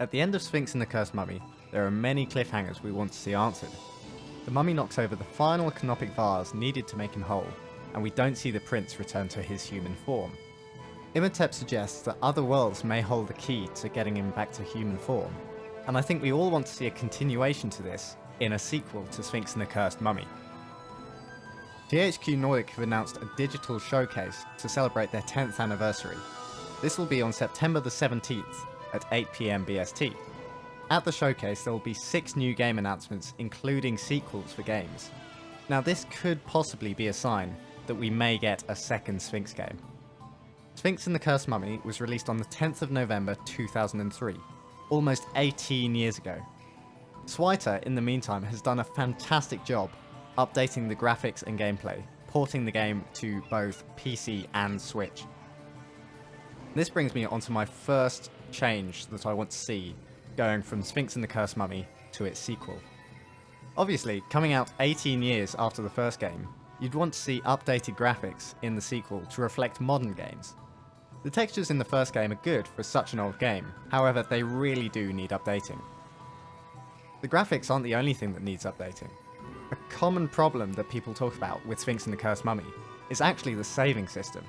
At the end of Sphinx and the Cursed Mummy, there are many cliffhangers we want to see answered. The mummy knocks over the final canopic vase needed to make him whole, and we don't see the prince return to his human form. Imhotep suggests that other worlds may hold the key to getting him back to human form, and I think we all want to see a continuation to this in a sequel to Sphinx and the Cursed Mummy. THQ Nordic have announced a digital showcase to celebrate their 10th anniversary. This will be on September the 17th at 8 PM BST. At the showcase there will be 6 new game announcements including sequels for games. Now this could possibly be a sign that we may get a second Sphinx game. Sphinx and the Cursed Mummy was released on the 10th of November 2003, almost 18 years ago. Swyter, in the meantime, has done a fantastic job updating the graphics and gameplay, porting the game to both PC and Switch. This brings me onto my first change that I want to see going from Sphinx and the Cursed Mummy to its sequel. Obviously, coming out 18 years after the first game, you'd want to see updated graphics in the sequel to reflect modern games. The textures in the first game are good for such an old game, however they really do need updating. The graphics aren't the only thing that needs updating. A common problem that people talk about with Sphinx and the Cursed Mummy is actually the saving system.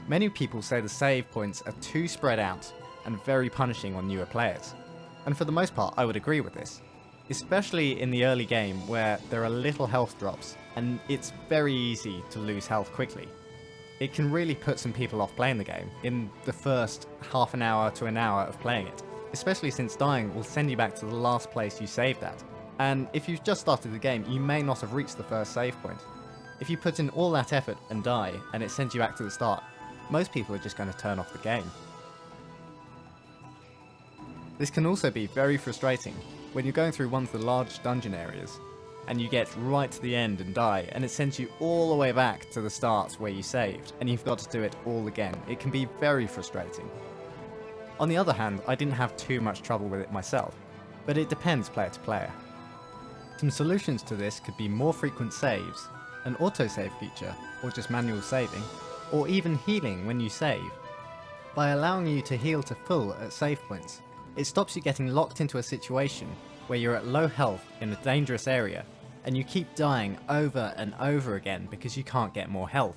Many people say the save points are too spread out and very punishing on newer players, and for the most part I would agree with this, especially in the early game where there are little health drops and it's very easy to lose health quickly. It can really put some people off playing the game in the first half an hour to an hour of playing it, especially since dying will send you back to the last place you saved at. And if you've just started the game, you may not have reached the first save point. If you put in all that effort and die, and it sends you back to the start, most people are just going to turn off the game. This can also be very frustrating when you're going through one of the large dungeon areas, and you get right to the end and die, and it sends you all the way back to the start where you saved, and you've got to do it all again. It can be very frustrating. On the other hand, I didn't have too much trouble with it myself, but it depends player to player. Some solutions to this could be more frequent saves, an autosave feature, or just manual saving, or even healing when you save. By allowing you to heal to full at save points, it stops you getting locked into a situation where you're at low health in a dangerous area, and you keep dying over and over again because you can't get more health.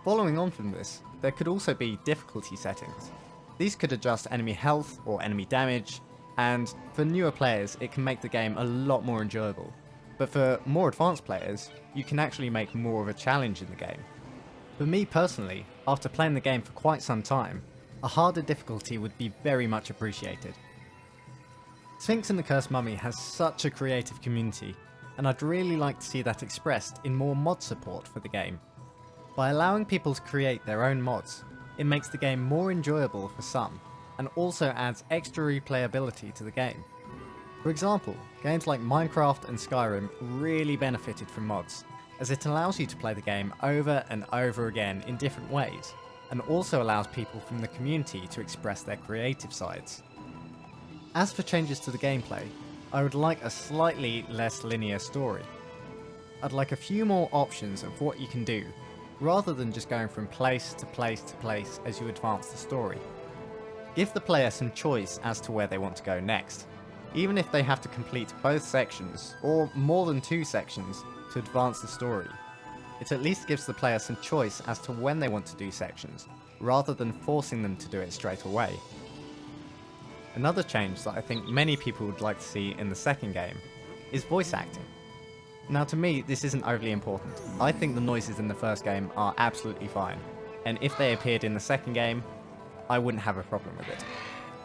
Following on from this, there could also be difficulty settings. These could adjust enemy health or enemy damage, and for newer players it can make the game a lot more enjoyable. But for more advanced players, you can actually make more of a challenge in the game. For me personally, after playing the game for quite some time, a harder difficulty would be very much appreciated. Sphinx and the Cursed Mummy has such a creative community, and I'd really like to see that expressed in more mod support for the game. By allowing people to create their own mods, it makes the game more enjoyable for some, and also adds extra replayability to the game. For example, games like Minecraft and Skyrim really benefited from mods, as it allows you to play the game over and over again in different ways, and also allows people from the community to express their creative sides. As for changes to the gameplay, I would like a slightly less linear story. I'd like a few more options of what you can do, rather than just going from place to place to place as you advance the story. Give the player some choice as to where they want to go next, even if they have to complete both sections, or more than 2 sections, to advance the story. It at least gives the player some choice as to when they want to do sections, rather than forcing them to do it straight away. Another change that I think many people would like to see in the second game is voice acting. Now to me, this isn't overly important. I think the noises in the first game are absolutely fine, and if they appeared in the second game, I wouldn't have a problem with it.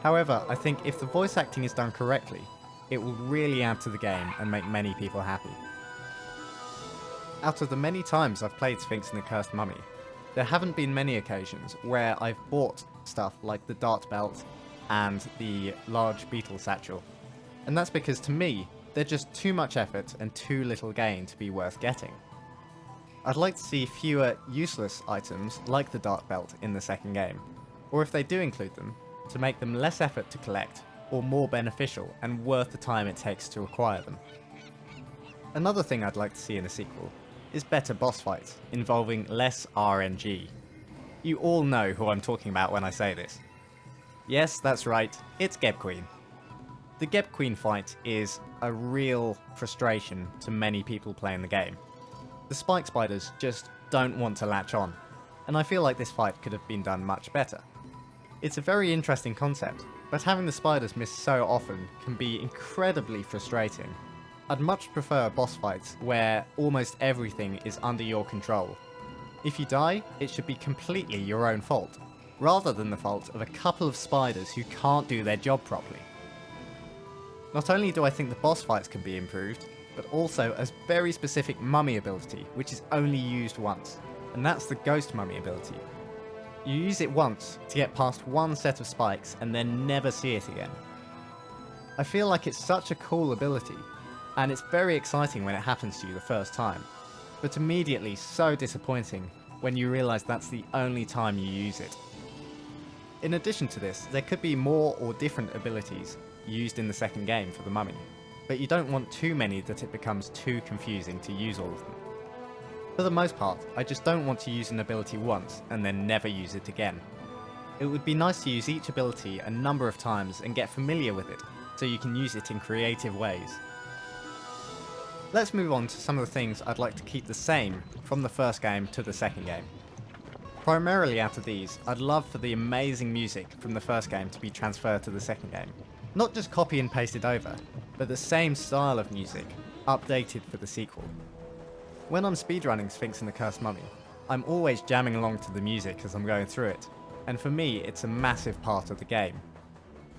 However, I think if the voice acting is done correctly, it will really add to the game and make many people happy. Out of the many times I've played Sphinx and the Cursed Mummy, there haven't been many occasions where I've bought stuff like the dart belt and the large beetle satchel, and that's because to me, they're just too much effort and too little gain to be worth getting. I'd like to see fewer useless items like the dart belt in the second game, or if they do include them, to make them less effort to collect, or more beneficial and worth the time it takes to acquire them. Another thing I'd like to see in a sequel is better boss fights involving less RNG. You all know who I'm talking about when I say this. Yes, that's right, it's Geb Queen. The Geb Queen fight is a real frustration to many people playing the game. The spike spiders just don't want to latch on, and I feel like this fight could have been done much better. It's a very interesting concept, but having the spiders miss so often can be incredibly frustrating. I'd much prefer boss fights where almost everything is under your control. If you die, it should be completely your own fault, rather than the fault of a couple of spiders who can't do their job properly. Not only do I think the boss fights can be improved, but also a very specific mummy ability which is only used once, and that's the ghost mummy ability. You use it once to get past one set of spikes and then never see it again. I feel like it's such a cool ability, and it's very exciting when it happens to you the first time, but immediately so disappointing when you realise that's the only time you use it. In addition to this, there could be more or different abilities used in the second game for the mummy, but you don't want too many that it becomes too confusing to use all of them. For the most part, I just don't want to use an ability once and then never use it again. It would be nice to use each ability a number of times and get familiar with it, so you can use it in creative ways. Let's move on to some of the things I'd like to keep the same from the first game to the second game. Primarily out of these, I'd love for the amazing music from the first game to be transferred to the second game. Not just copy and pasted over, but the same style of music, updated for the sequel. When I'm speedrunning Sphinx and the Cursed Mummy, I'm always jamming along to the music as I'm going through it, and for me it's a massive part of the game.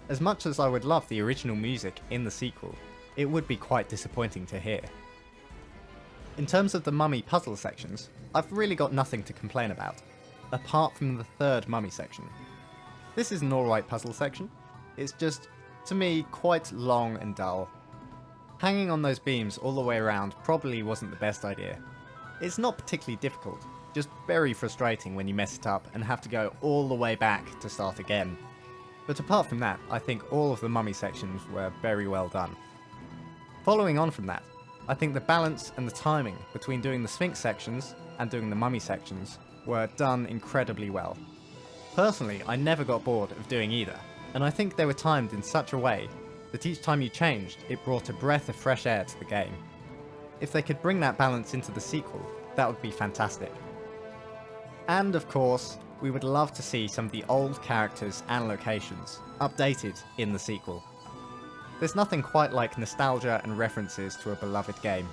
As much as I would love the original music in the sequel, it would be quite disappointing to hear. In terms of the mummy puzzle sections, I've really got nothing to complain about, apart from the third mummy section. This is an alright puzzle section, it's just, to me, quite long and dull. Hanging on those beams all the way around probably wasn't the best idea. It's not particularly difficult, just very frustrating when you mess it up and have to go all the way back to start again. But apart from that, I think all of the mummy sections were very well done. Following on from that, I think the balance and the timing between doing the Sphinx sections and doing the mummy sections were done incredibly well. Personally, I never got bored of doing either, and I think they were timed in such a way that each time you changed, it brought a breath of fresh air to the game. If they could bring that balance into the sequel, that would be fantastic. And of course, we would love to see some of the old characters and locations updated in the sequel. There's nothing quite like nostalgia and references to a beloved game.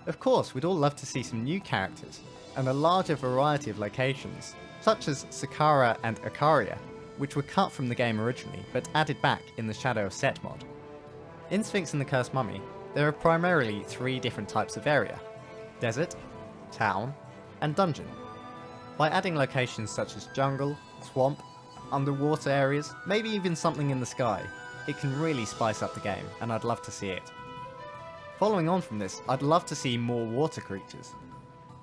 Of course, we'd all love to see some new characters, and a larger variety of locations, such as Sakara and Ikaria, which were cut from the game originally, but added back in the Shadow of Set mod. In Sphinx and the Cursed Mummy, there are primarily three different types of area: desert, town, and dungeon. By adding locations such as jungle, swamp, underwater areas, maybe even something in the sky, it can really spice up the game, and I'd love to see it. Following on from this, I'd love to see more water creatures.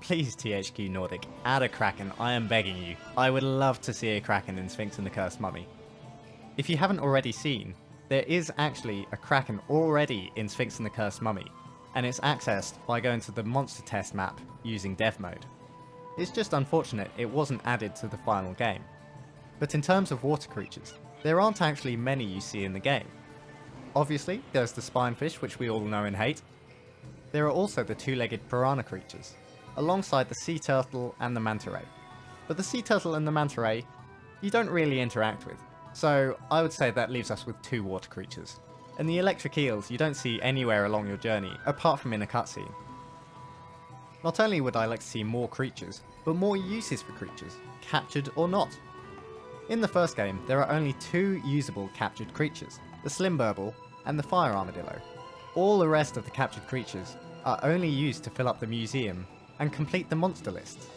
Please THQ Nordic, add a Kraken, I am begging you. I would love to see a Kraken in Sphinx and the Cursed Mummy. If you haven't already seen, there is actually a Kraken already in Sphinx and the Cursed Mummy, and it's accessed by going to the monster test map using dev mode. It's just unfortunate it wasn't added to the final game. But in terms of water creatures, there aren't actually many you see in the game. Obviously, there's the spinefish, which we all know and hate. There are also the two-legged piranha creatures, alongside the sea turtle and the manta ray. But the sea turtle and the manta ray, you don't really interact with, so I would say that leaves us with two water creatures. And the electric eels you don't see anywhere along your journey, apart from in a cutscene. Not only would I like to see more creatures, but more uses for creatures, captured or not. In the first game, there are only two usable captured creatures, the slim burble and the fire armadillo. All the rest of the captured creatures are only used to fill up the museum and complete the monster list.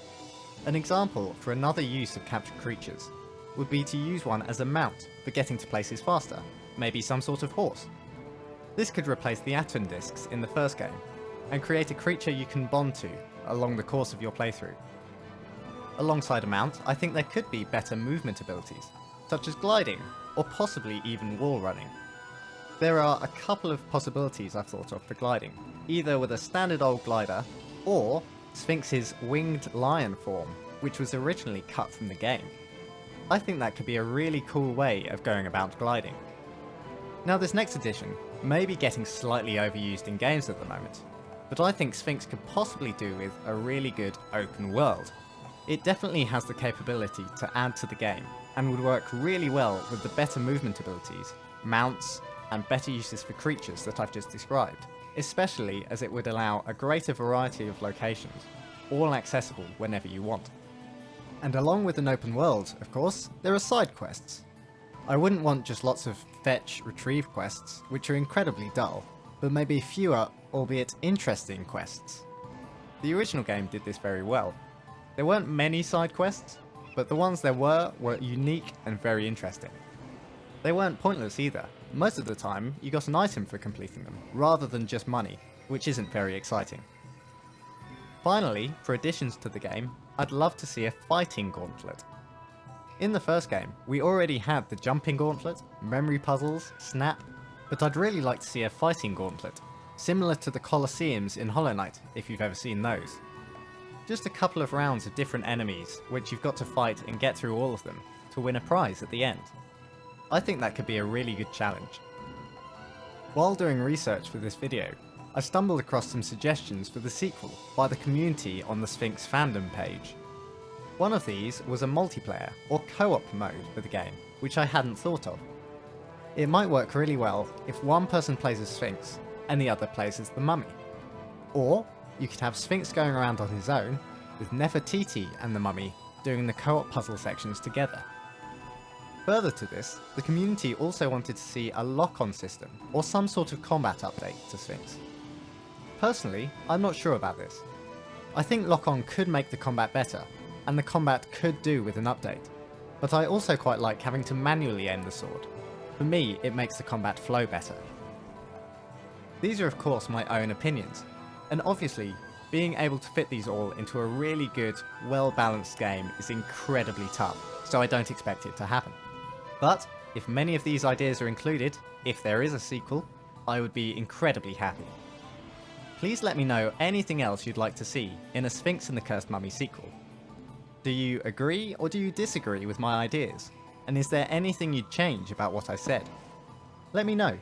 An example for another use of captured creatures would be to use one as a mount for getting to places faster, maybe some sort of horse. This could replace the Atom discs in the first game, and create a creature you can bond to along the course of your playthrough. Alongside a mount, I think there could be better movement abilities, such as gliding, or possibly even wall running. There are a couple of possibilities I've thought of for gliding, either with a standard old glider, or Sphinx's winged lion form, which was originally cut from the game. I think that could be a really cool way of going about gliding. Now this next addition may be getting slightly overused in games at the moment, but I think Sphinx could possibly do with a really good open world. It definitely has the capability to add to the game, and would work really well with the better movement abilities, mounts, and better uses for creatures that I've just described, especially as it would allow a greater variety of locations, all accessible whenever you want. And along with an open world, of course, there are side quests. I wouldn't want just lots of fetch-retrieve quests, which are incredibly dull, but maybe fewer, albeit interesting quests. The original game did this very well. There weren't many side quests, but the ones there were unique and very interesting. They weren't pointless either. Most of the time, you got an item for completing them, rather than just money, which isn't very exciting. Finally, for additions to the game, I'd love to see a fighting gauntlet. In the first game, we already had the jumping gauntlet, memory puzzles, snap, but I'd really like to see a fighting gauntlet, similar to the Colosseums in Hollow Knight, if you've ever seen those. Just a couple of rounds of different enemies, which you've got to fight and get through all of them, to win a prize at the end. I think that could be a really good challenge. While doing research for this video, I stumbled across some suggestions for the sequel by the community on the Sphinx fandom page. One of these was a multiplayer or co-op mode for the game, which I hadn't thought of. It might work really well if one person plays as Sphinx and the other plays as the mummy. Or you could have Sphinx going around on his own, with Nefertiti and the mummy doing the co-op puzzle sections together. Further to this, the community also wanted to see a lock-on system or some sort of combat update to Sphinx. Personally, I'm not sure about this. I think lock-on could make the combat better, and the combat could do with an update, but I also quite like having to manually aim the sword. For me, it makes the combat flow better. These are of course my own opinions, and obviously, being able to fit these all into a really good, well-balanced game is incredibly tough, so I don't expect it to happen. But, if many of these ideas are included, if there is a sequel, I would be incredibly happy. Please let me know anything else you'd like to see in a Sphinx and the Cursed Mummy sequel. Do you agree or do you disagree with my ideas? And is there anything you'd change about what I said? Let me know.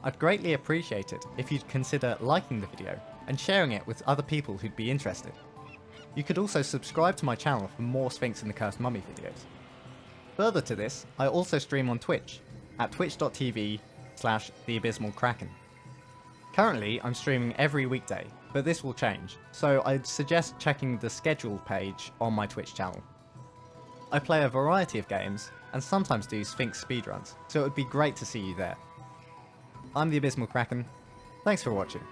I'd greatly appreciate it if you'd consider liking the video and sharing it with other people who'd be interested. You could also subscribe to my channel for more Sphinx and the Cursed Mummy videos. Further to this, I also stream on Twitch, at twitch.tv/TheAbysmalKraken. Currently, I'm streaming every weekday, but this will change, so I'd suggest checking the schedule page on my Twitch channel. I play a variety of games, and sometimes do Sphinx speedruns, so it would be great to see you there. I'm TheAbysmalKraken, thanks for watching.